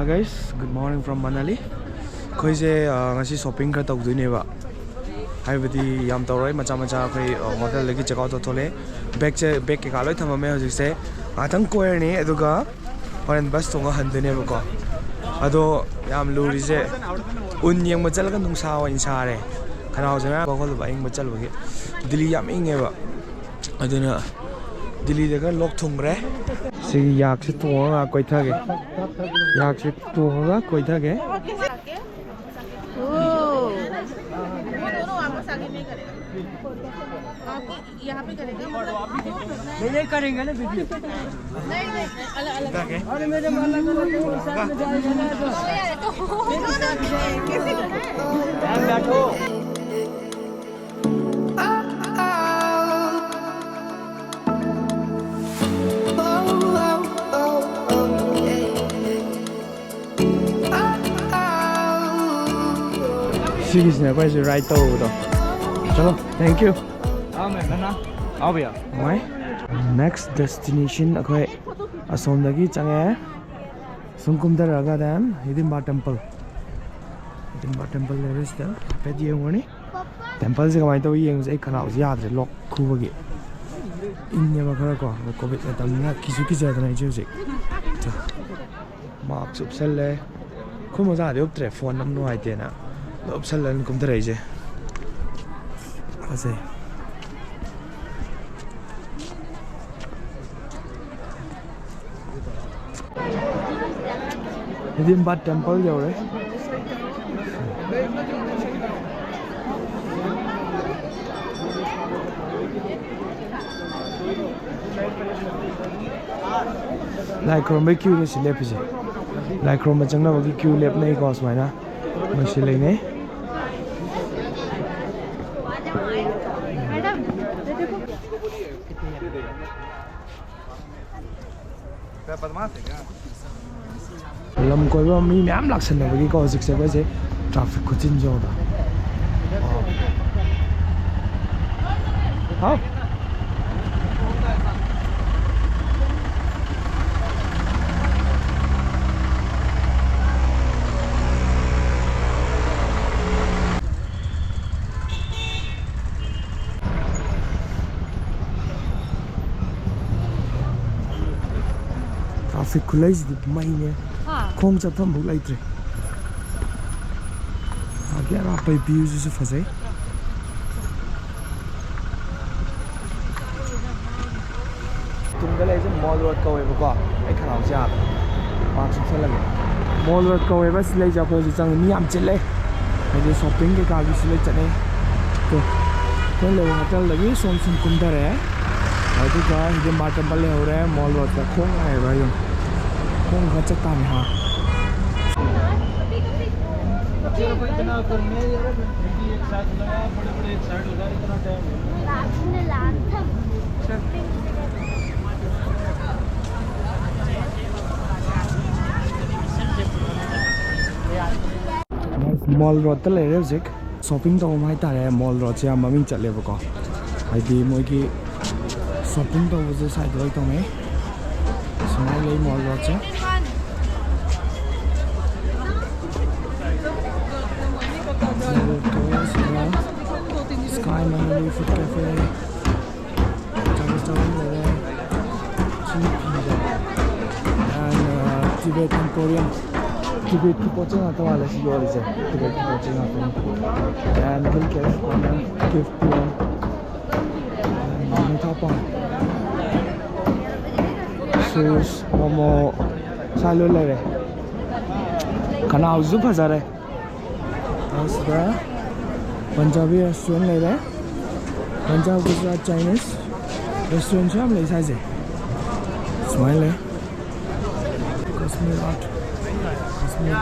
Hello guys, good morning from Manali. Koi se ngasi shopping kar tau dui ne ba. Hai badi yam tau rai macha koi hotel lagi check out to thole. Bag ke kaloi thama me hojik se atang koer ni aduga horen bus tonga han dune ba ko. Ado yam luri se un yang machal ka nung sa wa insa re. Khanao jana ba khol ba ing machal ba ge. Delhi yam inge ba. Aduna Delhi daga lok thung re. Si yak se tonga Koitharaga. Yak se tonga Koitharaga. यहाँ पे करेंगे ये करेंगे ना video नहीं अलग अलग अरे मेरे माला का कैसे बैठो Sige na quay right over. Chalo, thank you. आओ भैया My next destination akhoi asom dagi change Koitharaga dam Hidimba temple. Hidimba temple there is the pedi ngoni. Temple se kamai to yeng se khanao yadre lok khubagi. Inne ba khara ko covid tam na kisu kisa dana je je. Mark subsel le khomo za de up tre phone nam no ai na. Upsal lan Koitharaga je. Ase Hidimba temple jau re. Like from the queue is lep je. Like from the changna bagi queue lep nahi cause mai na. Machine le ne. Lam koi ba mi myam laksan na bagi ko sik se ba se traffic ko chin jo da. Ha traffic khulai di mai ne khong cha tham buk lai tre age ra pai view ju phasai tum da lai je mall road ko we ba ai khanao ja ba chu sala me mall road ko we ba slai ja ko ji chang ni am chile ai je shopping ke ka gi slai chane to ko le hotel lagi som Koitharaga ai tu ka Hidimba temple le ho raha hai mall road ka khong hai ba yo kung gacet tani ha. इतना करने यार एक साथ लगा बड़े एक side लगा इतना time mall road ta le rejek shopping to mai ta re mall road se maming chat le ba ko ai di moi ki shopping to je side roi to me small le mall road se Sky Manali Food Cafe, and Tibet Emporium. Tibet ki poching ato wala si yori se. Tibet ki poching ato. And milk and gift plan. And tapang. Shoes, momo, salo lere. Kana uzu bazar hai. That's the Punjabi restaurant ले रहे हैं Punjab Gujarat Chinese restaurant से हम ले size है smile है Kashmir art Kashmir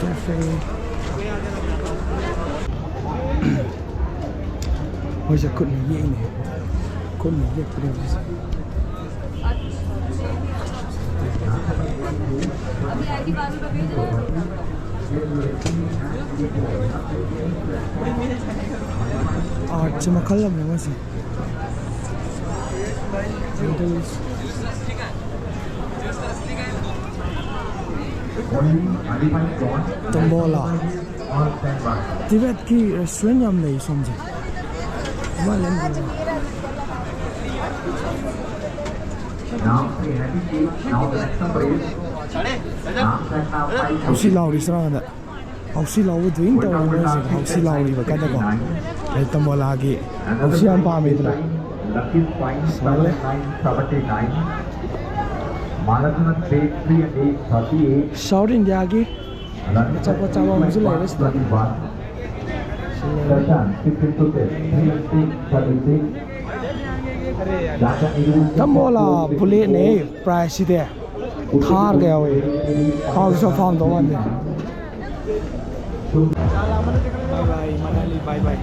cafe Ôi giời, con này nhẹ này. Con này nhẹ cái gì? Art से मखल लग रहा है तंबोला तिब्बत की रेस्टोरेंट हम नहीं समझे hausi lauri sarangada hausi lawu doing to hausi lauri ba kada ko ai tambola gi hausi am pa me dra lucky point 979 Malatuna State 3 and 838 South India gi chapa chapa musu le resta tambola bullet ne price de thar gaya hoye house of farm do one bye bye Manali bye bye